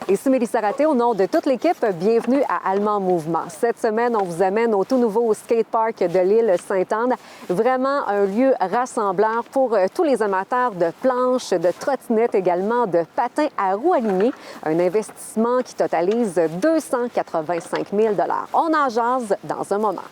Ici Mélissa Raté, au nom de toute l'équipe, bienvenue à Allemand Mouvement. Cette semaine, on vous amène au tout nouveau skatepark de l'île Sainte-Anne. Vraiment un lieu rassembleur pour tous les amateurs de planches, de trottinettes également, de patins à roues alignées. Un investissement qui totalise 285 000 $. On en jase dans un moment.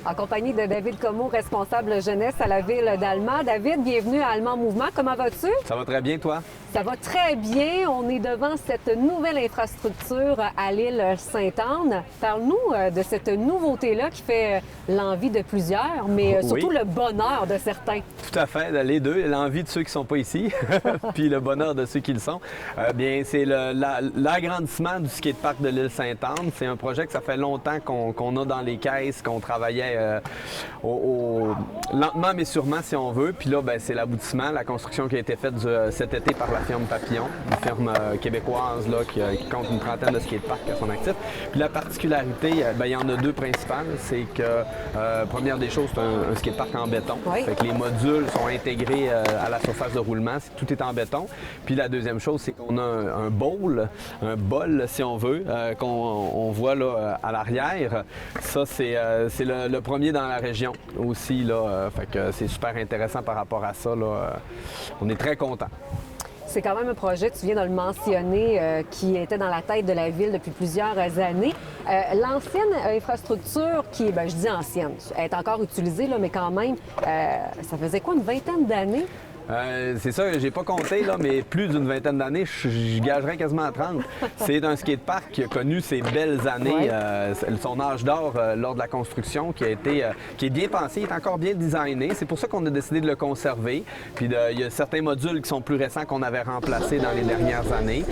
En compagnie de David Comeau, responsable jeunesse à la ville d'Allemand. David, bienvenue à Allemand Mouvement. Comment vas-tu? Ça va très bien, toi? Ça va très bien. On est devant cette nouvelle infrastructure à l'île Sainte-Anne. Parle-nous de cette nouveauté-là qui fait l'envie de plusieurs, mais surtout le bonheur de certains. Tout à fait, les deux. L'envie de ceux qui ne sont pas ici, puis le bonheur de ceux qui le sont. Bien, c'est l'agrandissement du skatepark de l'île Sainte-Anne. C'est un projet que ça fait longtemps qu'on a dans les caisses, qu'on travaillait lentement mais sûrement, si on veut. Puis là, ben, c'est l'aboutissement, la construction qui a été faite cet été par la firme Papillon, une firme québécoise là, qui compte une trentaine de skateparks à son actif. Puis la particularité, ben, il y en a deux principales. C'est que, première des choses, c'est un skatepark en béton. Oui. Fait que les modules sont intégrés à la surface de roulement. Tout est en béton. Puis la deuxième chose, c'est qu'on a un bol, si on veut, qu'on voit là, à l'arrière. Ça, c'est le premier dans la région aussi. Là, fait que c'est super intéressant par rapport à ça. Là. On est très contents. C'est quand même un projet, tu viens de le mentionner, qui était dans la tête de la ville depuis plusieurs années. L'ancienne infrastructure qui, ben, je dis ancienne, elle est encore utilisée, là, mais quand même, ça faisait quoi, une vingtaine d'années? C'est ça, j'ai pas compté, là, mais plus d'une vingtaine d'années, je gagerais quasiment à 30. C'est un skatepark qui a connu ses belles années, son âge d'or lors de la construction, qui est bien pensé, il est encore bien designé. C'est pour ça qu'on a décidé de le conserver. Puis il y a certains modules qui sont plus récents qu'on avait remplacés dans les dernières années.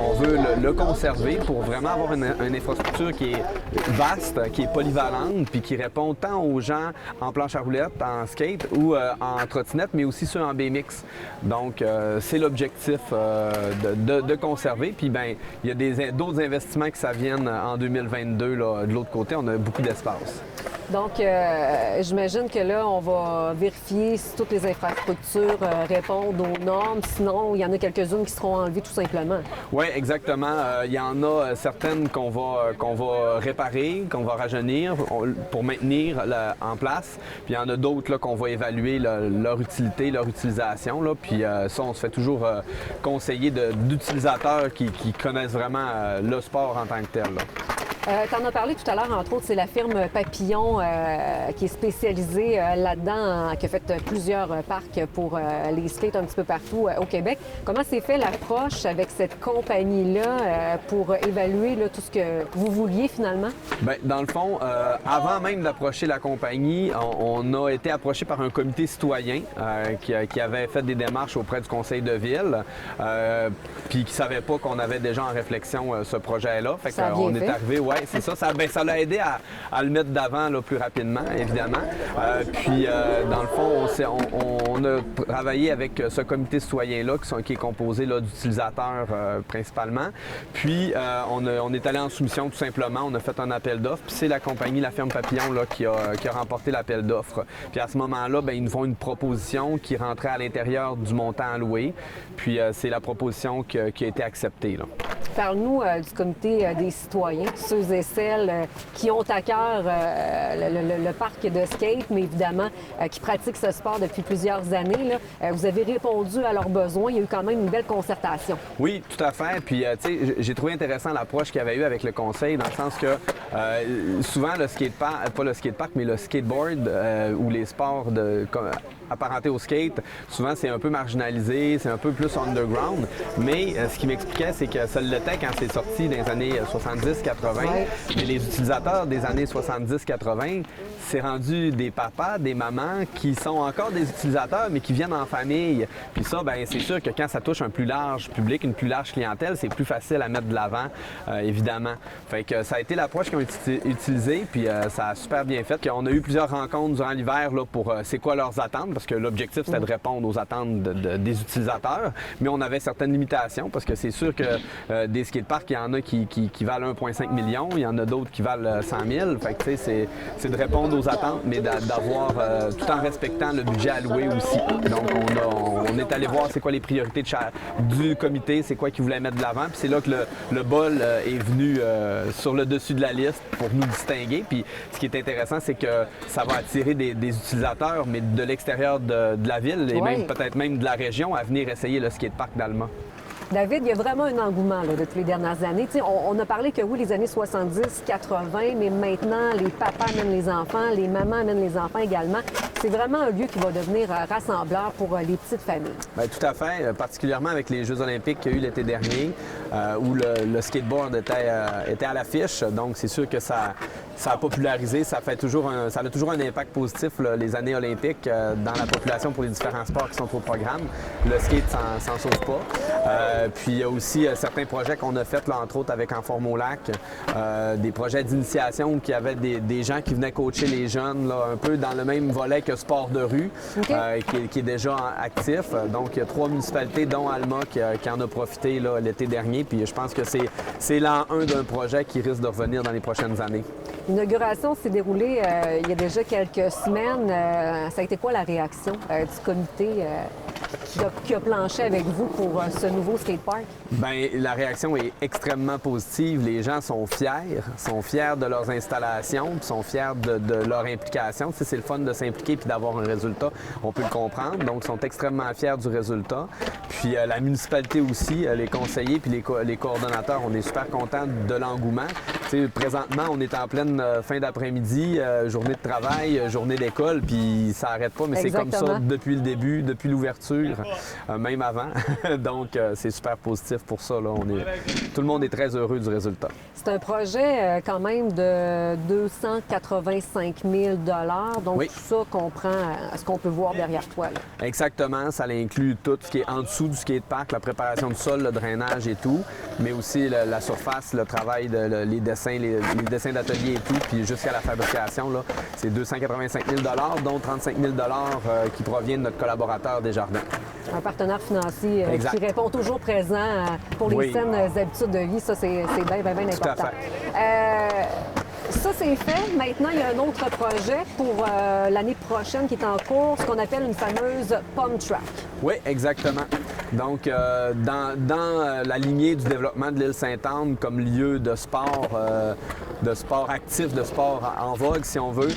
On veut le conserver pour vraiment avoir une infrastructure qui est vaste, qui est polyvalente, puis qui répond tant aux gens en planche à roulettes, en skate ou en trottinette, mais aussi ceux en BMX. Donc, c'est l'objectif de conserver. Puis, bien, il y a d'autres investissements qui s'aviennent en 2022. Là, de l'autre côté, on a beaucoup d'espace. Donc, j'imagine que là, on va vérifier si toutes les infrastructures répondent aux normes. Sinon, il y en a quelques-unes qui seront enlevées tout simplement. Oui, exactement. Il y en a certaines qu'on va réparer, qu'on va rajeunir pour maintenir en place. Puis il y en a d'autres là, qu'on va évaluer leur utilité, leur utilisation. Là. Puis ça, on se fait toujours conseiller d'utilisateurs qui connaissent vraiment le sport en tant que tel. Là. Tu en as parlé tout à l'heure, entre autres, c'est la firme Papillon qui est spécialisée là-dedans, qui a fait plusieurs parcs pour les skates un petit peu partout au Québec. Comment s'est fait l'approche avec cette compagnie-là pour évaluer là, tout ce que vous vouliez finalement? Bien, dans le fond, avant même d'approcher la compagnie, on a été approché par un comité citoyen qui avait fait des démarches auprès du conseil de ville, puis qui ne savait pas qu'on avait déjà en réflexion ce projet-là. Fait qu'on est arrivé, oui, c'est ça. Ça l'a aidé à le mettre d'avant là, plus rapidement, évidemment. Puis, dans le fond, on a travaillé avec ce comité citoyen-là qui est composé d'utilisateurs principalement. Puis, on est allé en soumission tout simplement. On a fait un appel d'offres. Puis, c'est la compagnie, la firme Papillon, là, qui a remporté l'appel d'offres. Puis, à ce moment-là, bien, ils nous font une proposition qui rentrait à l'intérieur du montant alloué. Puis, c'est la proposition qui a été acceptée. Là. Parle-nous du comité des citoyens, ceux et celles qui ont à cœur le parc de skate, mais évidemment qui pratiquent ce sport depuis plusieurs années. Là. Vous avez répondu à leurs besoins. Il y a eu quand même une belle concertation. Oui, tout à fait. Puis, tu sais, j'ai trouvé intéressant l'approche qu'il y avait eu avec le conseil, dans le sens que souvent, le skatepark, pas le skatepark, mais le skateboard ou les sports apparentés au skate, souvent, c'est un peu marginalisé, c'est un peu plus underground. Mais ce qui m'expliquait, c'est que ça ne l'était c'était quand c'est sorti dans les années 70-80. Mais les utilisateurs des années 70-80, c'est rendu des papas, des mamans qui sont encore des utilisateurs, mais qui viennent en famille. Puis ça, bien, c'est sûr que quand ça touche un plus large public, une plus large clientèle, c'est plus facile à mettre de l'avant, évidemment. Fait que ça a été l'approche qu'ils ont utilisée, puis ça a super bien fait. On a eu plusieurs rencontres durant l'hiver là, pour c'est quoi leurs attentes, parce que l'objectif, c'était de répondre aux attentes des utilisateurs, mais on avait certaines limitations, parce que c'est sûr que des skateparks, il y en a qui valent 1,5 million, il y en a d'autres qui valent 100 000. Fait que, tu sais, c'est de répondre aux attentes, mais d'avoir, tout en respectant le budget alloué aussi. Donc, on est allé voir c'est quoi les priorités du comité, c'est quoi qu'ils voulaient mettre de l'avant, puis c'est là que le bol est venu sur le dessus de la liste pour nous distinguer. Puis ce qui est intéressant, c'est que ça va attirer des utilisateurs, mais de l'extérieur de la ville et même peut-être même de la région à venir essayer le skatepark d'Alma. David, il y a vraiment un engouement là, depuis les dernières années. On a parlé que oui, les années 70-80, mais maintenant, les papas amènent les enfants, les mamans amènent les enfants également. C'est vraiment un lieu qui va devenir rassembleur pour les petites familles. Bien, tout à fait, particulièrement avec les Jeux olympiques qu'il y a eu l'été dernier, où le skateboard était à l'affiche. Donc, c'est sûr que ça a popularisé, ça a toujours un impact positif, là, les années olympiques, dans la population pour les différents sports qui sont au programme. Le skate s'en sauve pas. Puis il y a aussi certains projets qu'on a faits, là, entre autres avec Enforme au lac, des projets d'initiation où il y avait des gens qui venaient coacher les jeunes, là, un peu dans le même volet que sport de rue, qui est déjà actif. Donc il y a 3 municipalités, dont Alma, qui en a profité là, l'été dernier. Puis je pense que c'est l'an 1 d'un projet qui risque de revenir dans les prochaines années. L'inauguration s'est déroulée il y a déjà quelques semaines. Ça a été quoi la réaction du comité qui a planché avec vous pour ce nouveau skatepark? Bien, la réaction est extrêmement positive. Les gens sont fiers de leurs installations, puis sont fiers de leur implication. Tu sais, c'est le fun de s'impliquer puis d'avoir un résultat, on peut le comprendre. Donc, ils sont extrêmement fiers du résultat. Puis la municipalité aussi, les conseillers puis les coordonnateurs, on est super contents de l'engouement. Tu sais, présentement, on est en pleine fin d'après-midi, journée de travail, journée d'école, puis ça n'arrête pas, mais c'est comme ça depuis le début, depuis l'ouverture, même avant. Donc, c'est super positif pour ça. Là. Tout le monde est très heureux du résultat. C'est un projet quand même de 285 000 $. Donc, tout ça comprend ce qu'on peut voir derrière toi. Là. Exactement. Ça inclut tout ce qui est en dessous du skatepark, la préparation du sol, le drainage et tout, mais aussi la surface, le travail, les dessins d'atelier et tout, puis jusqu'à la fabrication. Là, c'est 285 000 $, dont 35 000 $ qui proviennent de notre collaborateur Desjardins. Un partenaire financier qui répond toujours présent pour les saines habitudes de vie. Ça, c'est bien, bien, bien important. Tout à fait. Ça, c'est fait. Maintenant, il y a un autre projet pour l'année prochaine qui est en cours, ce qu'on appelle une fameuse Pump Track. Oui, exactement. Donc, dans la lignée du développement de l'île Sainte-Anne comme lieu de sport actif, de sport en vogue, si on veut,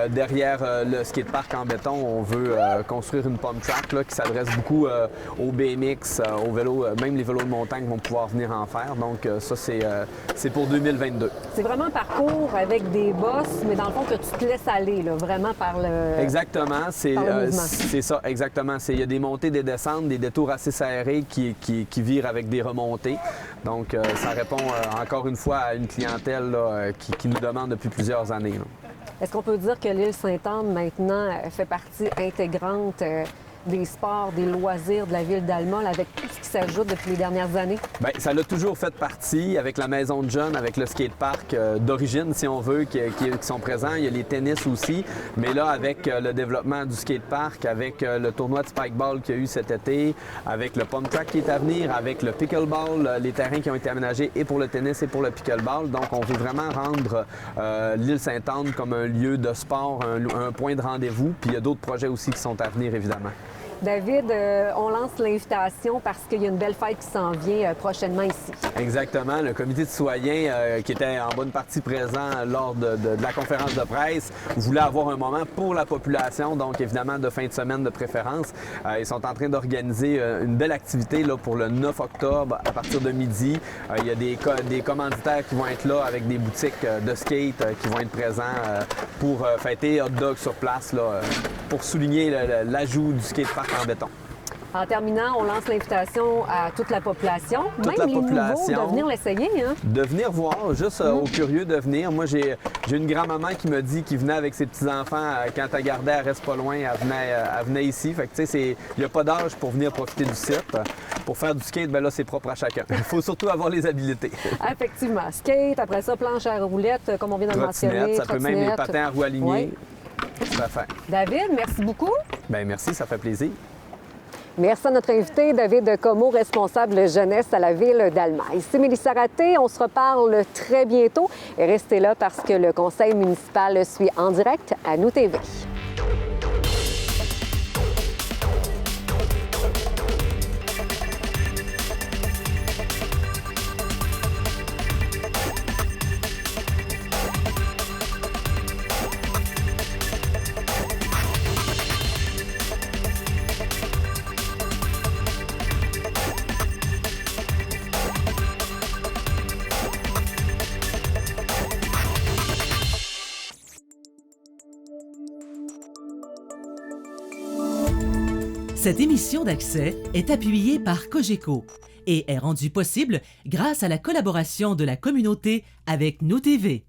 derrière le skatepark en béton, on veut construire une pump track là, qui s'adresse beaucoup aux BMX, aux vélos, même les vélos de montagne vont pouvoir venir en faire. Donc, ça, c'est pour 2022. C'est vraiment un parcours avec des bosses, mais dans le fond, que tu te laisses aller, là, vraiment par le... Exactement, c'est ça, exactement. Il y a des montées, des descentes, des détours assez serrés qui virent avec des remontées. Donc, ça répond encore une fois à une clientèle là, qui nous demande depuis plusieurs années. Là. Est-ce qu'on peut dire que l'île Sainte-Anne, maintenant, fait partie intégrante des sports, des loisirs de la ville d'Alma, avec tout ce qui s'ajoute depuis les dernières années? Bien, ça l'a toujours fait partie avec la maison de jeunes, avec le skatepark d'origine, si on veut, qui sont présents. Il y a les tennis aussi, mais là, avec le développement du skatepark, avec le tournoi de spikeball qu'il y a eu cet été, avec le pump track qui est à venir, avec le pickleball, les terrains qui ont été aménagés et pour le tennis et pour le pickleball. Donc, on veut vraiment rendre l'île Sainte-Anne comme un lieu de sport, un point de rendez-vous. Puis il y a d'autres projets aussi qui sont à venir, évidemment. David, on lance l'invitation parce qu'il y a une belle fête qui s'en vient prochainement ici. Exactement. Le comité de citoyens, qui était en bonne partie présent lors de la conférence de presse, voulait avoir un moment pour la population, donc évidemment de fin de semaine de préférence. Ils sont en train d'organiser une belle activité là, pour le 9 octobre à partir de midi. Il y a des commanditaires qui vont être là avec des boutiques de skate qui vont être présents pour fêter hot dog sur place là, pour souligner l'ajout du skatepark en béton. En terminant, on lance l'invitation à toute la population, Toute même la les population. nouveaux, de venir l'essayer. Hein? De venir voir, juste aux curieux de venir. Moi, j'ai une grand-maman qui m'a dit qu'il venait avec ses petits-enfants. Quand elle gardait, elle reste pas loin, elle venait ici. Fait que, tu sais, il n'y a pas d'âge pour venir profiter du site. Pour faire du skate, ben là, c'est propre à chacun. Il faut surtout avoir les habiletés. Effectivement. Skate, après ça, planche à roulettes, comme on vient de le mentionner. Ça peut même les patins à roues alignées. Oui. Tout à fait. David, merci beaucoup. Bien, merci, ça fait plaisir. Merci à notre invité, David Comeau, responsable jeunesse à la ville d'Alma. Ici Mélissa Raté, on se reparle très bientôt. Et restez là parce que le conseil municipal suit en direct à Nous TV. Cette émission d'Accès est appuyée par Cogeco et est rendue possible grâce à la collaboration de la communauté avec Nous TV.